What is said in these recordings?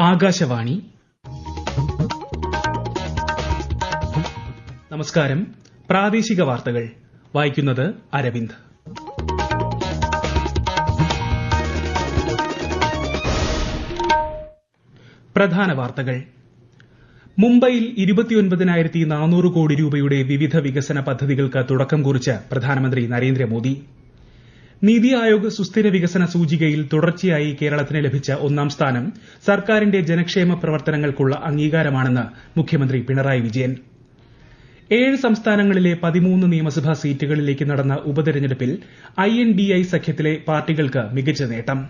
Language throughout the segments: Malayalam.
ആകാശവാണി. നമസ്കാരം. പ്രാദേശിക വാർത്തകൾ വായിക്കുന്നത് അരവിന്ദ്. പ്രധാന വാർത്തകൾ. മുംബൈയിൽ 29,400 കോടി രൂപയുടെ വിവിധ വികസന പദ്ധതികൾക്ക് തുടക്കം കുറിച്ച് പ്രധാനമന്ത്രി നരേന്ദ്രമോദി. നീതി ആയോഗ് സുസ്ഥിര വികസന സൂചികയിൽ തുടർച്ചയായി കേരളത്തിന് ലഭിച്ച ഒന്നാം സ്ഥാനം സർക്കാരിന്റെ ജനക്ഷേമ പ്രവർത്തനങ്ങൾക്കുള്ള അംഗീകാരമാണെന്ന് മുഖ്യമന്ത്രി പിണറായി വിജയൻ. 7 സംസ്ഥാനങ്ങളിലെ 13 നിയമസഭാ സീറ്റുകളിലേക്ക് നടന്ന ഉപതെരഞ്ഞെടുപ്പിൽ INDI സഖ്യത്തിലെ പാർട്ടികൾക്ക് മികച്ച നേട്ടം.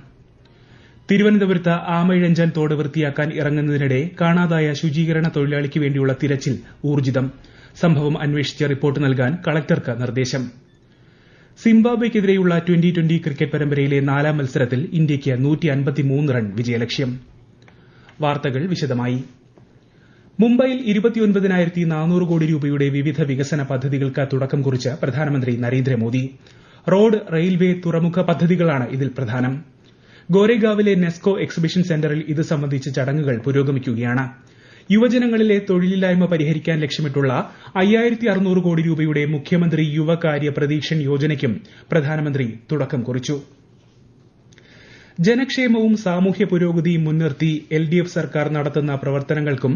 തിരുവനന്തപുരത്ത് ആമയിഴഞ്ചാൻ തോട് വൃത്തിയാക്കാൻ ഇറങ്ങുന്നതിനിടെ കാണാതായ ശുചീകരണ തൊഴിലാളിക്ക് വേണ്ടിയുള്ള തിരച്ചിൽ ഊർജിതം. സംഭവം അന്വേഷിച്ച് റിപ്പോർട്ട് നൽകാൻ കളക്ടർക്ക് നിർദ്ദേശം. സിംബാബ്വെയ്ക്കെതിരെയുള്ള ട്വന്റി ക്രിക്കറ്റ് പരമ്പരയിലെ 4ാം മത്സരത്തിൽ ഇന്ത്യയ്ക്ക് 153 റൺ വിജയലക്ഷ്യം. വാർത്തകൾ വിശദമായി. മുംബൈയിൽ 29,400 കോടി രൂപയുടെ വിവിധ വികസന പദ്ധതികൾക്ക് തുടക്കം കുറിച്ച് പ്രധാനമന്ത്രി നരേന്ദ്രമോദി. റോഡ്, റെയിൽവേ, തുറമുഖ പദ്ധതികളാണ് ഇതിൽ പ്രധാനം. ഗോരേഗാവിലെ നെസ്കോ എക്സിബിഷൻ സെന്ററിൽ ഇത് സംബന്ധിച്ച ചടങ്ങുകൾ പുരോഗമിക്കുകയാണ്. യുവജനങ്ങളിലെ തൊഴിലില്ലായ്മ പരിഹരിക്കാൻ ലക്ഷ്യമിട്ടുള്ള 5,600 കോടി രൂപയുടെ മുഖ്യമന്ത്രി യുവകാര്യ പ്രതീക്ഷൻ യോജനയ്ക്കും പ്രധാനമന്ത്രി തുടക്കം കുറിച്ചു. ജനക്ഷേമവും സാമൂഹ്യ പുരോഗതിയും മുൻനിർത്തി LDF സർക്കാർ നടത്തുന്ന പ്രവർത്തനങ്ങൾക്കും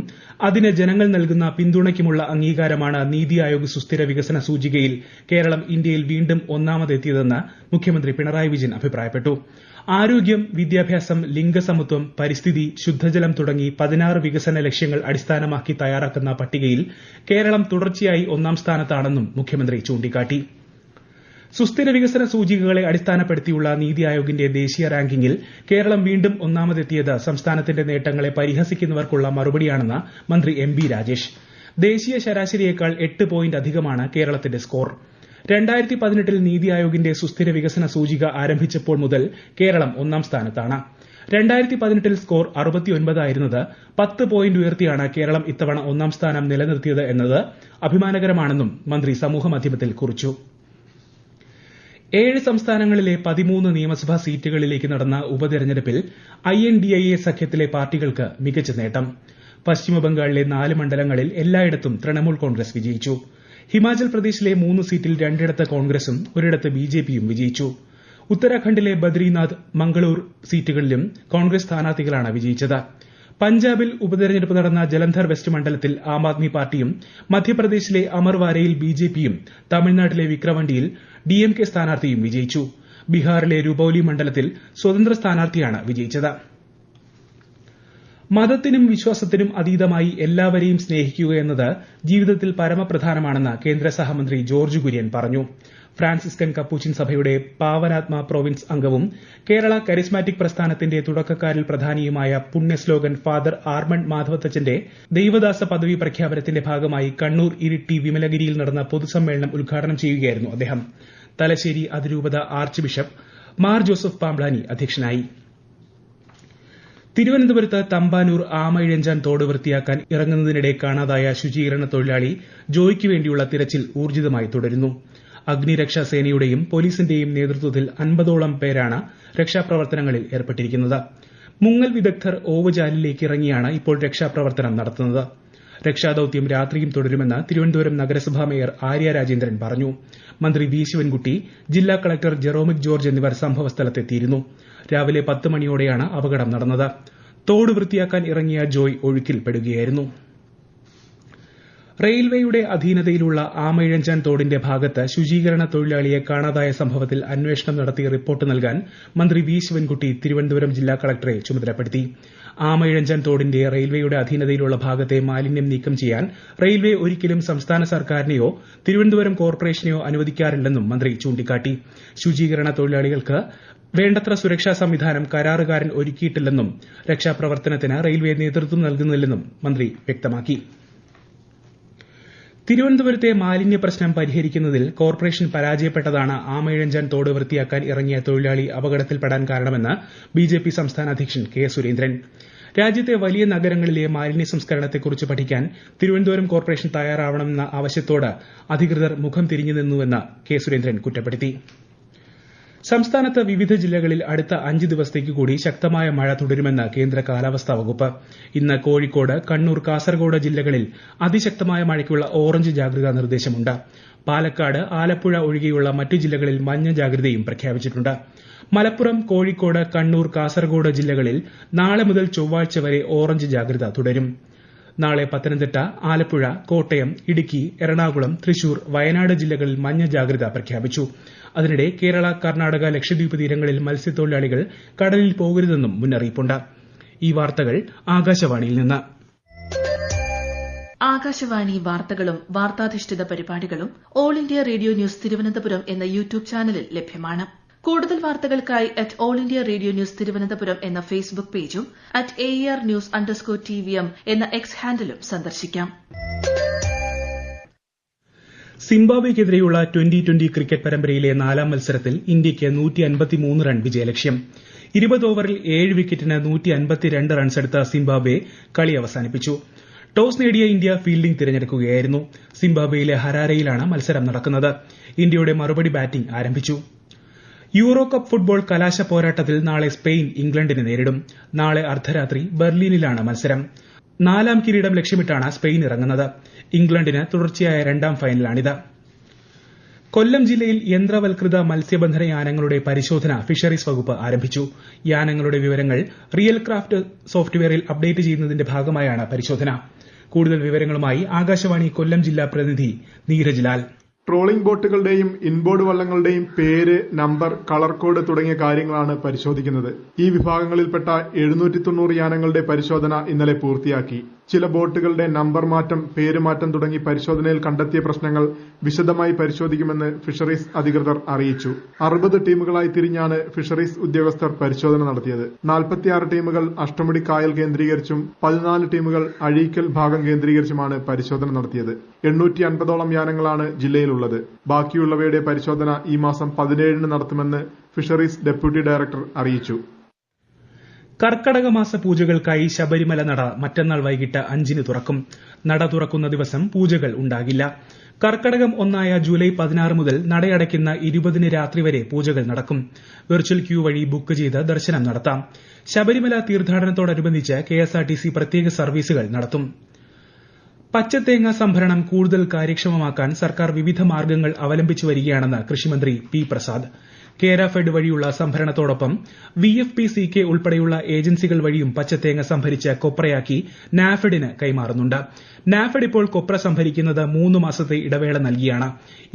അതിന് ജനങ്ങൾ നൽകുന്ന പിന്തുണയ്ക്കുമുള്ള അംഗീകാരമാണ് നീതി ആയോഗ് സുസ്ഥിര വികസന സൂചികയിൽ കേരളം ഇന്ത്യയിൽ വീണ്ടും ഒന്നാമതെത്തിയതെന്ന് മുഖ്യമന്ത്രി പിണറായി വിജയൻ അഭിപ്രായപ്പെട്ടു. ആരോഗ്യം, വിദ്യാഭ്യാസം, ലിംഗസമത്വം, പരിസ്ഥിതി, ശുദ്ധജലം തുടങ്ങി 16 വികസന ലക്ഷ്യങ്ങൾ അടിസ്ഥാനമാക്കി തയ്യാറാക്കുന്ന പട്ടികയിൽ കേരളം തുടർച്ചയായി ഒന്നാം സ്ഥാനത്താണെന്നും മുഖ്യമന്ത്രി ചൂണ്ടിക്കാട്ടി. സുസ്ഥിര വികസന സൂചികകളെ അടിസ്ഥാനപ്പെടുത്തിയുള്ള നീതി ആയോഗിന്റെ ദേശീയ റാങ്കിങ്ങിൽ കേരളം വീണ്ടും ഒന്നാമതെത്തിയത് സംസ്ഥാനത്തിന്റെ നേട്ടങ്ങളെ പരിഹസിക്കുന്നവർക്കുള്ള മറുപടിയാണെന്ന് മന്ത്രി MB രാജേഷ്. ദേശീയ ശരാശരിയേക്കാൾ 8 പോയിന്റ് അധികമാണ് കേരളത്തിന്റെ സ്കോർ. 2018ൽ നീതി ആയോഗിന്റെ സുസ്ഥിര വികസന സൂചിക ആരംഭിച്ചപ്പോൾ മുതൽ കേരളം ഒന്നാം സ്ഥാനത്താണ്. 2018ൽ സ്കോർ 69 ആയിരുന്നത് 10 പോയിന്റ് ഉയർത്തിയാണ് കേരളം ഇത്തവണ ഒന്നാം സ്ഥാനം നിലനിർത്തിയത് എന്നത് അഭിമാനകരമാണെന്നും മന്ത്രി സമൂഹമാധ്യമത്തിൽ കുറിച്ചു. 7 സംസ്ഥാനങ്ങളിലെ 13 നിയമസഭാ സീറ്റുകളിലേക്ക് നടന്ന ഉപതെരഞ്ഞെടുപ്പിൽ INDIA സഖ്യത്തിലെ പാർട്ടികൾക്ക് മികച്ച നേട്ടം. പശ്ചിമബംഗാളിലെ 4 മണ്ഡലങ്ങളിൽ എല്ലായിടത്തും തൃണമൂൽ കോൺഗ്രസ് വിജയിച്ചു. ഹിമാചൽ പ്രദേശിലെ 3 സീറ്റിൽ 2 കോൺഗ്രസും 1 BJPയും വിജയിച്ചു. ഉത്തരാഖണ്ഡിലെ ബദ്രിനാഥ്, മംഗളൂർ സീറ്റുകളിലും കോൺഗ്രസ് സ്ഥാനാർത്ഥികളാണ് വിജയിച്ചത്. പഞ്ചാബിൽ ഉപതെരഞ്ഞെടുപ്പ് നടന്ന ജലന്ധർ വെസ്റ്റ് മണ്ഡലത്തിൽ ആം ആദ്മി പാർട്ടിയും മധ്യപ്രദേശിലെ അമർവാരയിൽ BJPയും തമിഴ്നാട്ടിലെ വിക്രവണ്ടിയിൽ DMK സ്ഥാനാർത്ഥിയും വിജയിച്ചു. ബീഹാറിലെ രുപൌലി മണ്ഡലത്തിൽ സ്വതന്ത്ര സ്ഥാനാർത്ഥിയാണ് വിജയിച്ചത്. മതത്തിനും വിശ്വാസത്തിനും അതീതമായി എല്ലാവരെയും സ്നേഹിക്കുകയെന്നത് ജീവിതത്തിൽ പരമപ്രധാനമാണെന്ന് കേന്ദ്ര സഹമന്ത്രി ജോർജ് കുര്യൻ പറഞ്ഞു. ഫ്രാൻസിസ്കൻ കപ്പൂച്ചിൻ സഭയുടെ പാവനാത്മ പ്രൊവിൻസ് അംഗവും കേരള കരിസ്മാറ്റിക് പ്രസ്ഥാനത്തിന്റെ തുടക്കക്കാരിൽ പ്രധാനിയുമായ പുണ്യശ്ലോകൻ ഫാദർ ആർമണ്ട് മാധവത്തച്ഛന്റെ ദൈവദാസ പദവി പ്രഖ്യാപനത്തിന്റെ ഭാഗമായി കണ്ണൂർ, ഇരിട്ടി, വിമലഗിരിയിൽ നടന്ന പൊതുസമ്മേളനം ഉദ്ഘാടനം ചെയ്യുകയായിരുന്നു അദ്ദേഹം. തലശ്ശേരി അതിരൂപത arch bishop Mar Joseph Pamplany അധ്യക്ഷനായി. തിരുവനന്തപുരത്ത് തമ്പാനൂർ ആമയിഴഞ്ചാൻ തോട് വൃത്തിയാക്കാൻ ഇറങ്ങുന്നതിനിടെ കാണാതായ ശുചീകരണ തൊഴിലാളി ജോയ്ക്ക് വേണ്ടിയുള്ള തിരച്ചിൽ ഊർജിതമായി തുടരുന്നു. അഗ്നിരക്ഷാ സേനയുടെയും പോലീസിന്റെയും നേതൃത്വത്തിൽ 50ഓളം പേരാണ് രക്ഷാപ്രവർത്തനങ്ങളിൽ ഏർപ്പെട്ടിരിക്കുന്നത്. മുങ്ങൽ വിദഗ്ധർ ഓവുചാലിലേക്ക് ഇറങ്ങിയാണ് ഇപ്പോൾ രക്ഷാപ്രവർത്തനം നടത്തുന്നത്. രക്ഷാദൌത്യം രാത്രിയും തുടരുമെന്ന് തിരുവനന്തപുരം നഗരസഭാ മേയർ ആര്യ രാജേന്ദ്രൻ പറഞ്ഞു. മന്ത്രി വി ശിവൻകുട്ടി, ജില്ലാ കളക്ടർ ജെറോമിക് ജോർജ് എന്നിവർ സംഭവസ്ഥലത്തെത്തിയിരുന്നു. രാവിലെ 10 മണിയോടെയാണ് അപകടം നടന്നത്. തോട് വൃത്തിയാക്കാൻ ഇറങ്ങിയ ജോയ് ഒഴുക്കിൽപ്പെടുകയായിരുന്നു. റെയിൽവേയുടെ അധീനതയിലുള്ള ആമയിഴഞ്ചാൻ തോടിന്റെ ഭാഗത്ത് ശുചീകരണ തൊഴിലാളിയെ കാണാതായ സംഭവത്തിൽ അന്വേഷണം നടത്തി റിപ്പോർട്ട് നൽകാൻ മന്ത്രി വി ശിവൻകുട്ടി തിരുവനന്തപുരം ജില്ലാ കളക്ടറെ ചുമതലപ്പെടുത്തി. ആമയിഴഞ്ചാൻ തോടിന്റെ റെയിൽവേയുടെ അധീനതയിലുള്ള ഭാഗത്തെ മാലിന്യം നീക്കം ചെയ്യാൻ റെയിൽവേ ഒരിക്കലും സംസ്ഥാന സർക്കാരിനെയോ തിരുവനന്തപുരം കോർപ്പറേഷനെയോ അനുവദിക്കാറില്ലെന്നും മന്ത്രി ചൂണ്ടിക്കാട്ടി. ശുചീകരണ തൊഴിലാളികൾക്ക് വേണ്ടത്ര സുരക്ഷാ സംവിധാനം കരാറുകാരൻ ഒരുക്കിയിട്ടില്ലെന്നും രക്ഷാപ്രവർത്തനത്തിന് റെയിൽവേ നേതൃത്വം നൽകുന്നില്ലെന്നും മന്ത്രി വ്യക്തമാക്കി. തിരുവനന്തപുരത്തെ മാലിന്യ പ്രശ്നം പരിഹരിക്കുന്നതിൽ കോർപ്പറേഷൻ പരാജയപ്പെട്ടതാണ് ആമയിഴഞ്ചാൻ തോട് വൃത്തിയാക്കാൻ ഇറങ്ങിയ തൊഴിലാളി അപകടത്തിൽപ്പെടാൻ കാരണമെന്ന് BJP സംസ്ഥാന അധ്യക്ഷൻ K സുരേന്ദ്രൻ. രാജ്യത്തെ വലിയ നഗരങ്ങളിലെ മാലിന്യ സംസ്കരണത്തെക്കുറിച്ച് പഠിക്കാൻ തിരുവനന്തപുരം കോർപ്പറേഷൻ തയ്യാറാവണമെന്ന ആവശ്യത്തോട് അധികൃതർ മുഖം തിരിഞ്ഞു നിന്നുവെന്ന് K സുരേന്ദ്രൻ കുറ്റപ്പെടുത്തി. സംസ്ഥാനത്ത് വിവിധ ജില്ലകളിൽ അടുത്ത 5 ദിവസത്തേക്ക് കൂടി ശക്തമായ മഴ തുടരുമെന്ന് കേന്ദ്ര കാലാവസ്ഥാ വകുപ്പ്. ഇന്ന് കോഴിക്കോട്, കണ്ണൂർ, കാസർഗോഡ് ജില്ലകളിൽ അതിശക്തമായ മഴയ്ക്കുള്ള ഓറഞ്ച് ജാഗ്രതാ നിർദ്ദേശമുണ്ട്. പാലക്കാട്, ആലപ്പുഴ ഒഴികെയുള്ള മറ്റു ജില്ലകളിൽ മഞ്ഞ ജാഗ്രതയും പ്രഖ്യാപിച്ചിട്ടുണ്ട്. മലപ്പുറം, കോഴിക്കോട്, കണ്ണൂർ, കാസർഗോഡ് ജില്ലകളിൽ നാളെ മുതൽ ചൊവ്വാഴ്ച വരെ ഓറഞ്ച് ജാഗ്രത തുടരും. നാളെ പത്തനംതിട്ട, ആലപ്പുഴ, കോട്ടയം, ഇടുക്കി, എറണാകുളം, തൃശൂർ, വയനാട് ജില്ലകളിൽ മഞ്ഞ ജാഗ്രത പ്രഖ്യാപിച്ചു. അതിനിടെ കേരള, കർണാടക, ലക്ഷദ്വീപ് തീരങ്ങളിൽ മത്സ്യത്തൊഴിലാളികൾ കടലിൽ പോകരുതെന്നും മുന്നറിയിപ്പുണ്ട്. ഈ വാർത്തകൾ ആകാശവാണിയിൽ നിന്ന്. ആകാശവാണി വാർത്തകളും വാർത്താധിഷ്ഠിത പരിപാടികളും all India radio news Thiruvananthapuram എന്ന യൂട്യൂബ് ചാനലിൽ ലഭ്യമാണ്. കൂടുതൽ വാർത്തകൾക്കായി all India radio news Thiruvananthapuram എന്ന ഫേസ്ബുക്ക് പേജും @ARnews_TVM എന്ന എക്സ് ഹാൻഡിലും സന്ദർശിക്കാം. സിംബാബ്വെയ്ക്കെതിരെയുള്ള ട്വന്റി ക്രിക്കറ്റ് പരമ്പരയിലെ 4ാം മത്സരത്തിൽ ഇന്ത്യയ്ക്ക് 153 റൺ വിജയലക്ഷ്യം. 20 ഓവറിൽ 7 വിക്കറ്റിന് 152 റൺസെടുത്ത സിംബാബ്വെ കളി അവസാനിപ്പിച്ചു. ടോസ് നേടിയ ഇന്ത്യ ഫീൽഡിംഗ് തിരഞ്ഞെടുക്കുകയായിരുന്നു. സിംബാബ്വെയിലെ ഹരാരെയിലാണ് മത്സരം നടക്കുന്നത്. ഇന്ത്യയുടെ മറുപടി ബാറ്റിംഗ് ആരംഭിച്ചു. യൂറോ കപ്പ് ഫുട്ബോൾ കലാശ പോരാട്ടത്തിൽ നാളെ സ്പെയിൻ ഇംഗ്ലണ്ടിനെ നേരിടും. നാളെ അർദ്ധരാത്രി ബെർലിനിലാണ് മത്സരം. 4ാം കിരീടം ലക്ഷ്യമിട്ടാണ് സ്പെയിൻ ഇറങ്ങുന്നത്. ഇംഗ്ലണ്ടിന് തുടർച്ചയായ 2ാം ഫൈനലാണിത്. കൊല്ലം ജില്ലയിൽ യന്ത്രവൽകൃത മത്സ്യബന്ധന യാനങ്ങളുടെ പരിശോധന ഫിഷറീസ് വകുപ്പ് ആരംഭിച്ചു. യാനങ്ങളുടെ വിവരങ്ങൾ റിയൽ ക്രാഫ്റ്റ് സോഫ്റ്റ്വെയറിൽ അപ്ഡേറ്റ് ചെയ്യുന്നതിന്റെ ഭാഗമായാണ് പരിശോധന. കൂടുതൽ വിവരങ്ങളുമായി ആകാശവാണി കൊല്ലം ജില്ലാ പ്രതിനിധി നീരജ് ലാൽ. ട്രോളിംഗ് ബോട്ടുകളുടെയും ഇൻബോർഡ് വള്ളങ്ങളുടെയും പേര്, നമ്പർ, കളർ കോഡ് തുടങ്ങിയ കാര്യങ്ങളാണ് പരിശോധിക്കുന്നത്. ഈ വിഭാഗങ്ങളിൽപ്പെട്ട 790 യാനങ്ങളുടെ പരിശോധന ഇന്നലെ പൂർത്തിയാക്കി. ചില ബോട്ടുകളുടെ നമ്പർ മാറ്റം, പേരുമാറ്റം തുടങ്ങി പരിശോധനയിൽ കണ്ടെത്തിയ പ്രശ്നങ്ങൾ വിശദമായി പരിശോധിക്കുമെന്ന് ഫിഷറീസ് അധികൃതർ അറിയിച്ചു. 60 ടീമുകളായി തിരിഞ്ഞാണ് ഫിഷറീസ് ഉദ്യോഗസ്ഥർ പരിശോധന നടത്തിയത്. 46 ടീമുകൾ അഷ്ടമുടി കായൽ കേന്ദ്രീകരിച്ചും 14 ടീമുകൾ അഴീക്കൽ ഭാഗം കേന്ദ്രീകരിച്ചുമാണ് പരിശോധന നടത്തിയത്. 850ഓളം യാനങ്ങളാണ് ജില്ലയിലുള്ളത്. ബാക്കിയുള്ളവയുടെ പരിശോധന ഈ മാസം 17 നടത്തുമെന്ന് ഫിഷറീസ് ഡെപ്യൂട്ടി ഡയറക്ടർ അറിയിച്ചു. കർക്കടക മാസ പൂജകൾക്കായി ശബരിമല നട മറ്റന്നാൾ വൈകിട്ട് 5 തുറക്കും. നട തുറക്കുന്ന ദിവസം പൂജകൾ ഉണ്ടാകില്ല. കർക്കടകം 1 ജൂലൈ 16 മുതൽ നടയടയ്ക്കുന്ന 20 രാത്രി വരെ പൂജകൾ നടക്കും. വെർച്വൽ ക്യൂ വഴി ബുക്ക് ചെയ്ത് ദർശനം നടത്താം. ശബരിമല തീർത്ഥാടനത്തോടനുബന്ധിച്ച് KSRTC പ്രത്യേക സർവീസുകൾ നടത്തും. പച്ചത്തേങ്ങ സംഭരണം കൂടുതൽ കാര്യക്ഷമമാക്കാൻ സർക്കാർ വിവിധ മാർഗ്ഗങ്ങൾ അവലംബിച്ചു വരികയാണെന്ന് കൃഷിമന്ത്രി പി പ്രസാദ്. കേരഫെഡ് വഴിയുള്ള സംഭരണത്തോടൊപ്പം VFPCK ഉൾപ്പെടെയുള്ള ഏജൻസികൾ വഴിയും പച്ചത്തേങ്ങ സംഭരിച്ച് കൊപ്രയാക്കി നാഫെഡിന് കൈമാറുന്നുണ്ട്. നാഫെഡ് ഇപ്പോൾ കൊപ്ര സംഭരിക്കുന്നത് 3 മാസത്തെ ഇടവേള നൽകിയാണ്.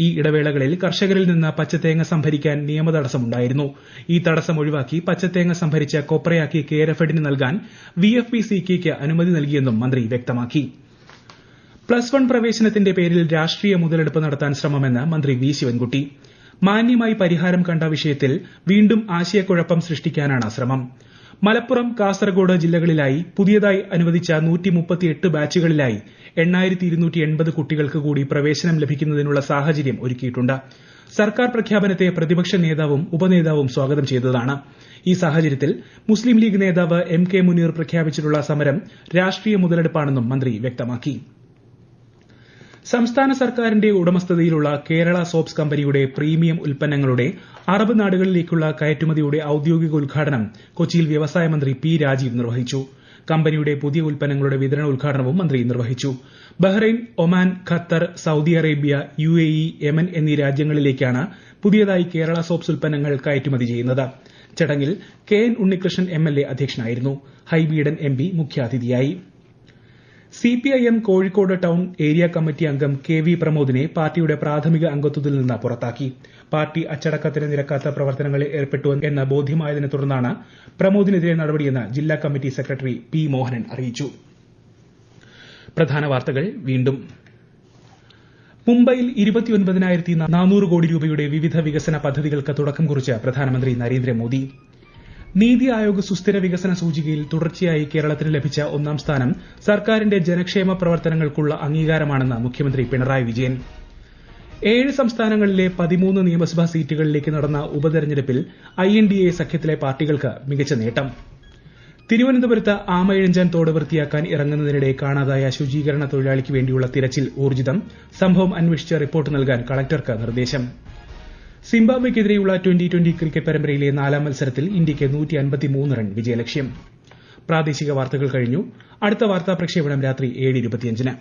ഈ ഇടവേളകളിൽ കർഷകരിൽ നിന്ന് പച്ചത്തേങ്ങ സംഭരിക്കാൻ നിയമതടസ്സമുണ്ടായിരുന്നു. ഈ തടസ്സം ഒഴിവാക്കി പച്ചത്തേങ്ങ സംഭരിച്ച് കൊപ്രയാക്കി കേരഫെഡിന് നൽകാൻ VFPCKയ്ക്ക് അനുമതി നൽകിയെന്നും മന്ത്രി വ്യക്തമാക്കി. +1 പ്രവേശനത്തിന്റെ പേരിൽ രാഷ്ട്രീയ മുതലെടുപ്പ് നടത്താൻ ശ്രമമെന്ന് മന്ത്രി വി ശിവൻകുട്ടി. മാന്യമായി പരിഹാരം കണ്ട വിഷയത്തിൽ വീണ്ടും ആശയക്കുഴപ്പം സൃഷ്ടിക്കാനാണ് ശ്രമം. മലപ്പുറം, കാസർഗോഡ് ജില്ലകളിലായി പുതിയതായി അനുവദിച്ച 138 ബാച്ചുകളിലായി 8280 കുട്ടികൾക്ക് കൂടി പ്രവേശനം ലഭിക്കുന്നതിനുള്ള സാഹചര്യം ഒരുക്കിയിട്ടുണ്ട്. സർക്കാർ പ്രഖ്യാപനത്തെ പ്രതിപക്ഷ നേതാവും ഉപനേതാവും സ്വാഗതം ചെയ്തതാണ്. ഈ സാഹചര്യത്തിൽ മുസ്ലിം ലീഗ് നേതാവ് MK മുനീർ പ്രഖ്യാപിച്ചിട്ടുള്ള സമരം രാഷ്ട്രീയ മുതലെടുപ്പാണെന്നും മന്ത്രി വ്യക്തമാക്കി. സംസ്ഥാന സർക്കാരിന്റെ ഉടമസ്ഥതയിലുള്ള കേരള സോപ്സ് കമ്പനിയുടെ പ്രീമിയം ഉൽപ്പന്നങ്ങളുടെ അറബ് നാടുകളിലേക്കുള്ള കയറ്റുമതിയുടെ ഔദ്യോഗിക ഉദ്ഘാടനം കൊച്ചിയിൽ വ്യവസായ മന്ത്രി P രാജീവ് നിർവഹിച്ചു. കമ്പനിയുടെ പുതിയ ഉൽപ്പന്നങ്ങളുടെ വിതരണ ഉദ്ഘാടനവും മന്ത്രി നിർവഹിച്ചു. Bahrain, Oman, Qatar, Saudi Arabia, UAE, Yemen എന്നീ രാജ്യങ്ങളിലേക്കാണ് പുതിയതായി കേരള സോപ്സ് ഉൽപ്പന്നങ്ങൾ കയറ്റുമതി ചെയ്യുന്നത്. ചടങ്ങിൽ KN ഉണ്ണികൃഷ്ണൻ MLA അധ്യക്ഷനായിരുന്നു. ഹൈബീഡൻ MP മുഖ്യാതിഥിയായി. CPIM Kozhikode town area committee അംഗം KV പ്രമോദിനെ പാർട്ടിയുടെ പ്രാഥമിക അംഗത്വത്തിൽ നിന്ന് പുറത്താക്കി. പാർട്ടി അച്ചടക്കത്തിന് നിരക്കാത്ത പ്രവർത്തനങ്ങളിൽ ഏർപ്പെട്ടു എന്ന ബോധ്യമായതിനെ തുടർന്നാണ് പ്രമോദിനെതിരെ നടപടിയെന്ന് ജില്ലാ കമ്മിറ്റി സെക്രട്ടറി P മോഹനൻ അറിയിച്ചു. പ്രധാന വാർത്തകൾ വീണ്ടും. മുംബൈയിൽ 29,400 കോടി രൂപയുടെ വിവിധ വികസന പദ്ധതികൾക്ക് തുടക്കം കുറിച്ച് പ്രധാനമന്ത്രി നരേന്ദ്രമോദി. നീതി ആയോഗ് സുസ്ഥിര വികസന സൂചികയിൽ തുടർച്ചയായി കേരളത്തിന് ലഭിച്ച 1ാം സ്ഥാനം സർക്കാരിന്റെ ജനക്ഷേമ പ്രവർത്തനങ്ങൾക്കുള്ള അംഗീകാരമാണെന്ന് മുഖ്യമന്ത്രി പിണറായി വിജയൻ. 7 സംസ്ഥാനങ്ങളിലെ 13 നിയമസഭാ സീറ്റുകളിലേക്ക് നടന്ന ഉപതെരഞ്ഞെടുപ്പിൽ INDA സഖ്യത്തിലെ പാർട്ടികൾക്ക് മികച്ച നേട്ടം. തിരുവനന്തപുരത്ത് ആമയിഴഞ്ചാൻ തോട് വൃത്തിയാക്കാൻ ഇറങ്ങുന്നതിനിടെ കാണാതായ ശുചീകരണ തൊഴിലാളിക്ക് വേണ്ടിയുള്ള തിരച്ചിൽ ഊർജിതം. സംഭവം അന്വേഷിച്ച് റിപ്പോർട്ട് നൽകാൻ കളക്ടർക്ക് നിർദ്ദേശം. സിംബാബ്വെക്കെതിരെയുള്ള ട്വന്റി ക്രിക്കറ്റ് പരമ്പരയിലെ 4ാം മത്സരത്തിൽ ഇന്ത്യയ്ക്ക് 153 റൺ വിജയലക്ഷ്യം. പ്രാദേശിക വാർത്തകൾ കഴിഞ്ഞു. അടുത്ത വാർത്താ പ്രക്ഷേപണം രാത്രി 7:25-ന്.